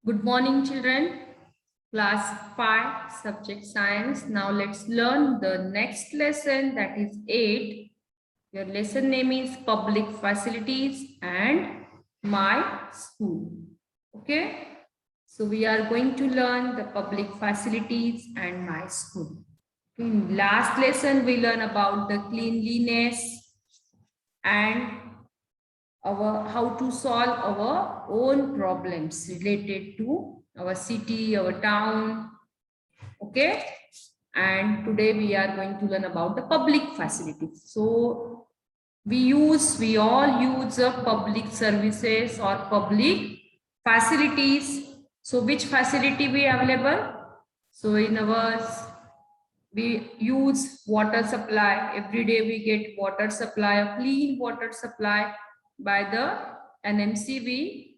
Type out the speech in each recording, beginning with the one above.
Good morning, children. Class 5, subject science. Now let's learn the next lesson, that is 8. Your lesson name is public facilities and my school. Okay. So we are going to learn the public facilities and my school. In last lesson, we learned about the cleanliness and how to solve our own problems related to our city, our town. Okay. And today we are going to learn about the public facilities. So we all use public services or public facilities. So which facility we available? So in ours, we use water supply. Every day we get water supply, a clean water supply by the NMC.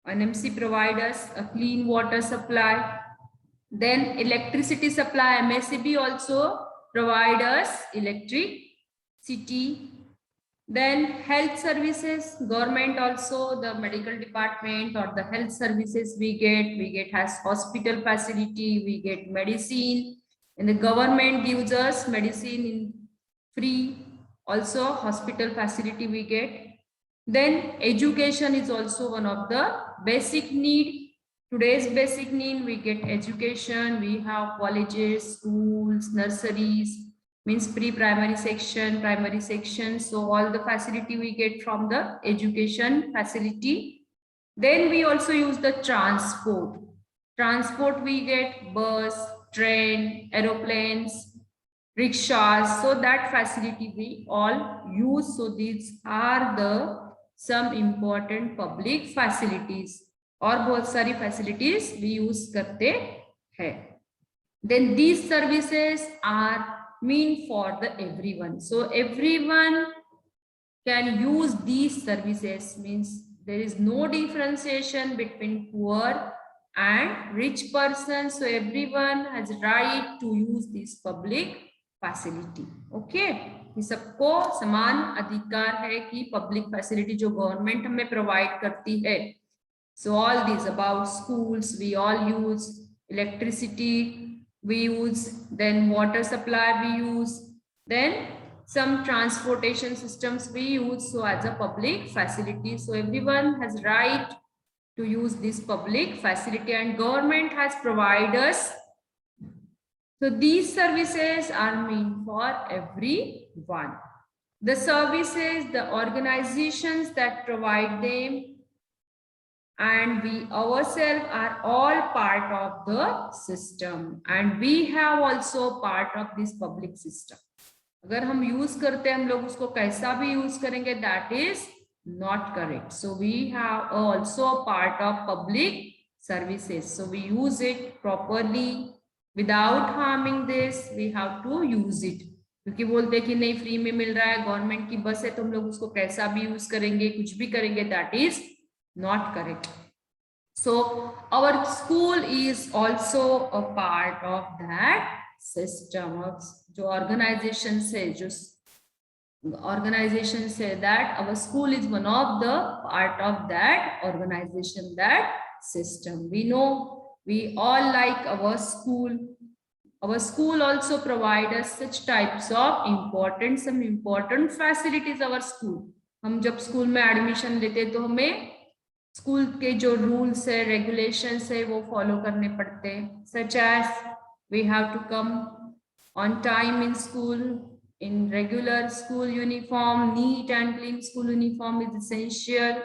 NMC provide us a clean water supply. Then electricity supply, MSCB also provide us electricity. Then health services, government also, the medical department or the health services we get has hospital facility, we get medicine, and the government gives us medicine in free. Also hospital facility we get. Then education is also one of the basic need. Today's basic need, we get education, we have colleges, schools, nurseries, means pre-primary section, primary section. So all the facility we get from the education facility. Then we also use the transport. Transport we get bus, train, aeroplanes, rickshaws. So that facility we all use. So these are the some important public facilities. और बहुत सारी facilities we use करते हैं. Then these services are mean for the everyone. So everyone can use these services, means there is no differentiation between poor and rich person. So everyone has right to use this public facility. Okay. ये सबको समान अधिकार है कि public facility जो government हमें provide करती है. So all these about schools, we all use electricity, we use, then water supply we use, then some transportation systems we use. So as a public facility, so everyone has right to use this public facility and government has provided us. So these services are meant for everyone. The services, the organizations that provide them, and we ourselves are all part of the system, and we have also part of this public system. अगर हम use करते हैं, हम लोग उसको कैसा भी use करेंगे, that is not correct. So we have also part of public services. So we use it properly without harming this. We have to use it. क्योंकि बोलते हैं कि नहीं फ्री में मिल रहा है, गवर्नमेंट की बस है, तो हम लोग उसको कैसा भी यूज करेंगे, कुछ भी करेंगे, that is not correct. So our school is also a part of that system. जो organization से, जो organization say that our school is one of the part of that organization, that system. We know we all like our school. Our school also provide us such types of some important facilities. Our school, हम जब school में admission लेते तो हमें school के जो rules है, regulations है, वो फॉलो करने पड़ते हैं. Such as we have to come on time in school, in regular school uniform, neat and clean school uniform is essential.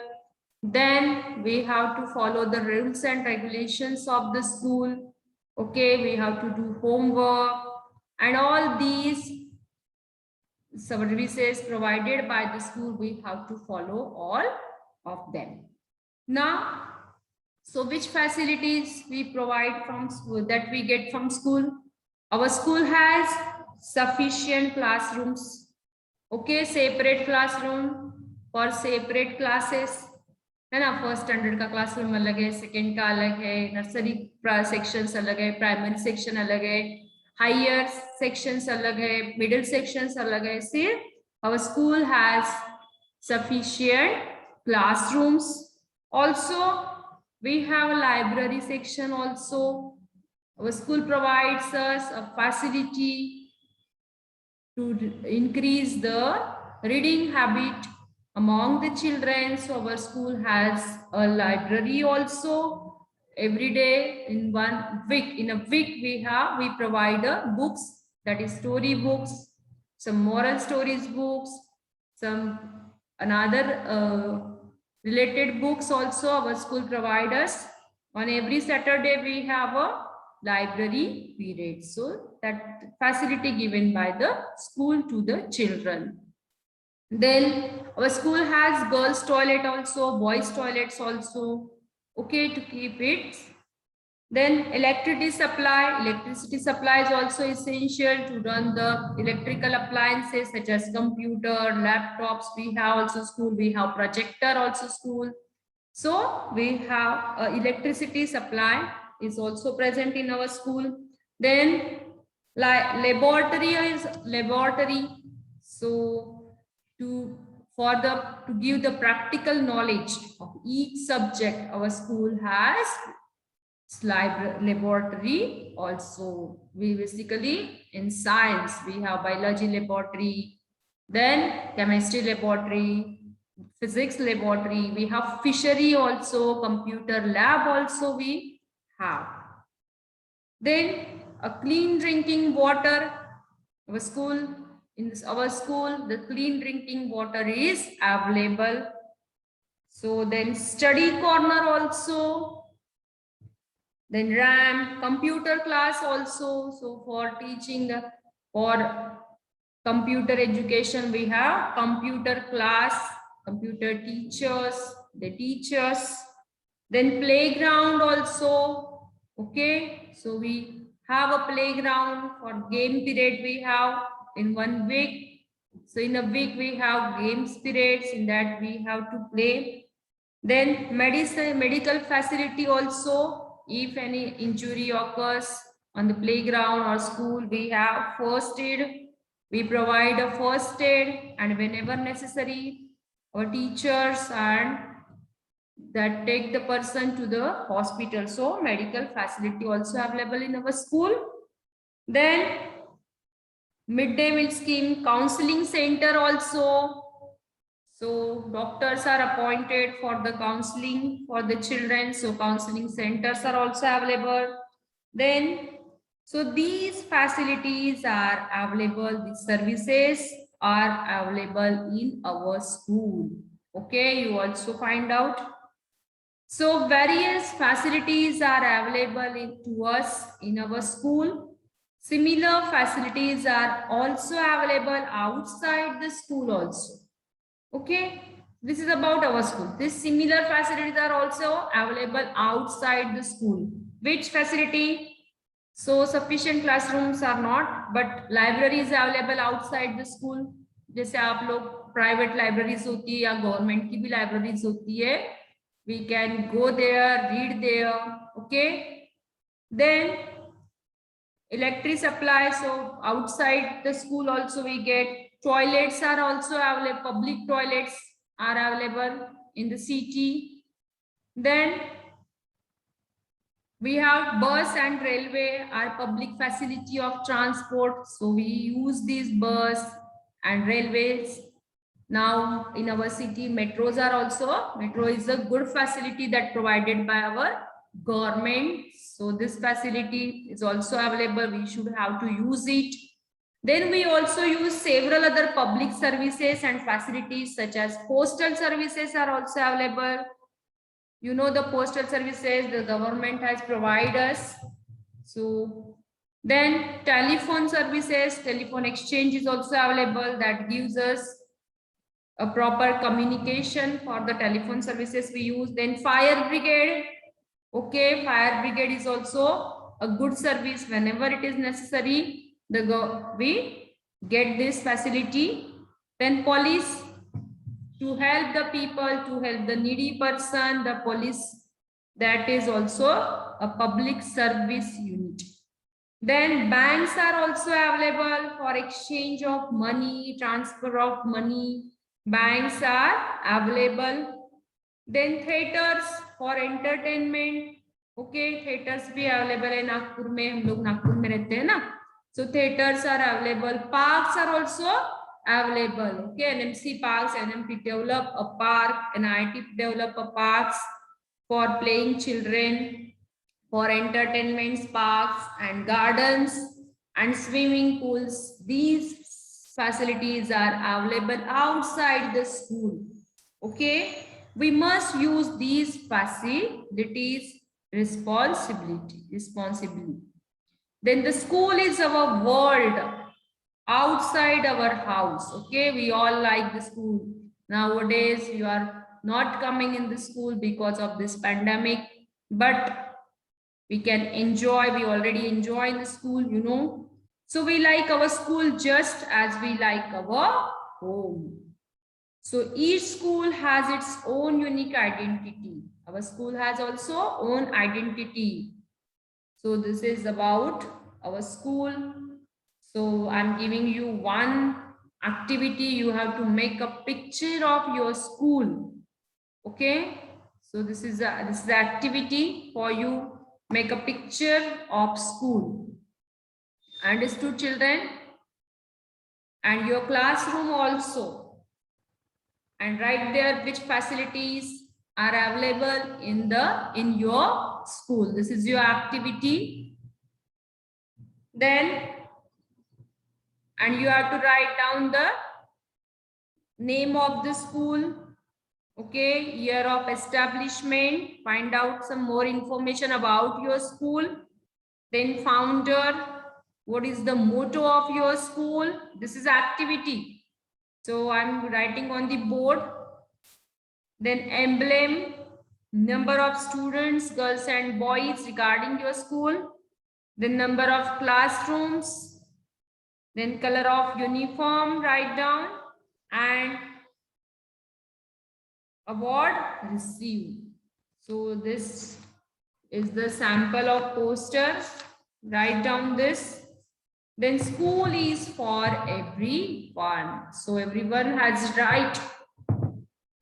Then we have to follow the rules and regulations of the school. Okay, we have to do homework and all these services provided by the school, we have to follow all of them. Now, so which facilities we provide from school, that we get from school? Our school has sufficient classrooms. Okay, separate classroom for separate classes है ना. First standard का classroom अलग है, second का अलग है, nursery sections अलग है, प्राइमरी सेक्शन अलग है, हायर सेक्शंस अलग है, मिडिल सेक्शंस अलग है. सिर्फ our school has sufficient classrooms. Also We have a library section also. Our school provides us a facility to increase the reading habit among the children. So our school has a library also. Every day in 1 week, in a week we provide books, that is story books, some moral stories books, some another related books also our school provide us. On every Saturday we have a library period. So that facility given by the school to the children. Then our school has girls toilet also, boys toilets also, okay, to keep it. Then electricity supply is also essential to run the electrical appliances such as computer, laptops. We have also school, we have projector also school. So we have electricity supply is also present in our school. Then laboratory is laboratory. So to give the practical knowledge of each subject, our school has laboratory also. We basically in science we have biology laboratory, then chemistry laboratory, physics laboratory, we have fishery also, computer lab also we have. Then a clean drinking water. Our school, our school, the clean drinking water is available. So then study corner also. Then RAM, computer class also. So for teaching, for computer education, we have computer class, computer teachers, the teachers. Then playground also. Okay, so we have a playground for game period we have in 1 week. So in a week we have games periods, in that we have to play. Then medical facility also. If any injury occurs on the playground or school, we have first aid. We provide a first aid, and whenever necessary, our teachers and that take the person to the hospital. So medical facility also available in our school. Then midday meal scheme, counseling center also. So doctors are appointed for the counseling for the children. So counseling centers are also available. Then, so these facilities are available, these services are available in our school. Okay, you also find out. So various facilities are available to us in our school. Similar facilities are also available outside the school also. Okay, this is about our school. These similar facilities are also available outside the school. Which facility? So sufficient classrooms are not, but library is available outside the school. जैसे आप लोग private libraries होती है या government की भी libraries होती है, we can go there, read there. Okay, then electric supply. So outside the school also we get. Toilets are also available. Public toilets are available in the city. Then we have bus and railway are public facility of transport. So we use these bus and railways. Now in our city, metros are also. Metro is a good facility that provided by our government. So this facility is also available. We should have to use it. Then we also use several other public services and facilities such as postal services are also available. You know the postal services the government has provided us. So then telephone services, telephone exchange is also available, that gives us a proper communication for the telephone services we use. Then fire brigade. Okay, fire brigade is also a good service whenever it is necessary. We get this facility. Then police, to help the people, to help the needy person, the police, that is also a public service unit. Then banks are also available for exchange of money, transfer of money. Banks are available. Then theaters for entertainment. Okay, theaters भी available है नागपुर में, हम लोग नागपुर में रहते हैं ना, so theaters are available. Parks are also available. Okay, NMC parks, NMT develop a park, NIT develop a parks for playing children, for entertainment parks and gardens and swimming pools. These facilities are available outside the school. Okay, we must use these facilities responsibly. Then the school is our world outside our house. Okay, we all like the school. Nowadays, you are not coming in the school because of this pandemic, but we can enjoy, we already enjoy in the school, you know. So we like our school just as we like our home. So each school has its own unique identity. Our school has also own identity. So this is about our school. So I'm giving you one activity. You have to make a picture of your school. Okay. So this is the activity for you. Make a picture of school. Understood, children? And your classroom also. And write there which facilities are available in your school. This is your activity. Then, and you have to write down the name of the school. Okay, year of establishment. Find out some more information about your school. Then founder. What is the motto of your school? This is activity. So I'm writing on the board. Then emblem, number of students, girls and boys regarding your school. The number of classrooms. Then color of uniform, write down. And award received. So this is the sample of poster. Write down this. Then school is for everyone. So everyone has right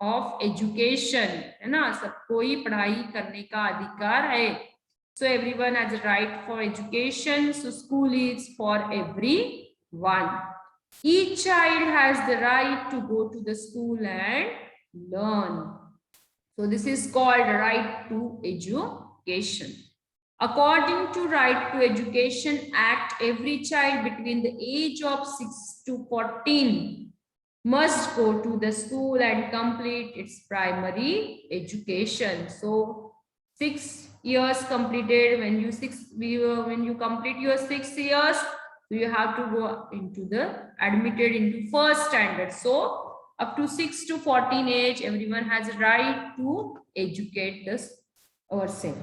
of education, है ना, सबको ही पढ़ाई करने का अधिकार है. So everyone has a right for education. So school is for everyone. Each child has the right to go to the school and learn. So this is called right to education. According to Right to Education Act, every child between the age of 6 to 14 must go to the school and complete its primary education. So 6 years completed. When you complete your 6 years, you have to go into admitted into first standard. So up to 6 to 14 age, everyone has a right to educate ourselves.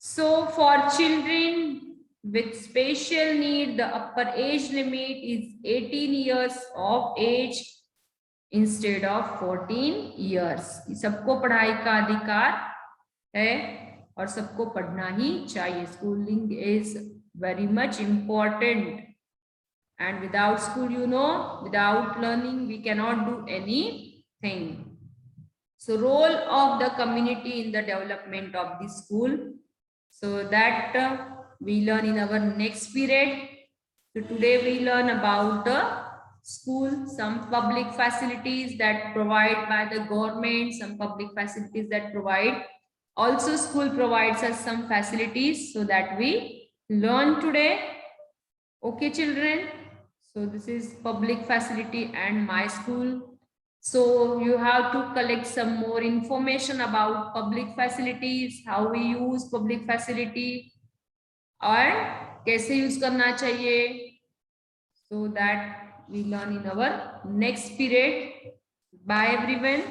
So for children with special need, the upper age limit is 18 years of age instead of 14 years. सबको पढ़ाई का अधिकार है और सबको पढ़ना ही चाहिए. Schooling is very much important. And without school, you know, without learning, we cannot do anything. So role of the community in the development of the school. So that we learn in our next period. So today we learn about the school, some public facilities that provide by the government, some public facilities that provide. Also school provides us some facilities so that we learn today. Okay, children. So this is public facility and my school. So you have to collect some more information about public facilities, how we use public facility और कैसे use करना चाहिए. So that we learn in our next period. Bye everyone.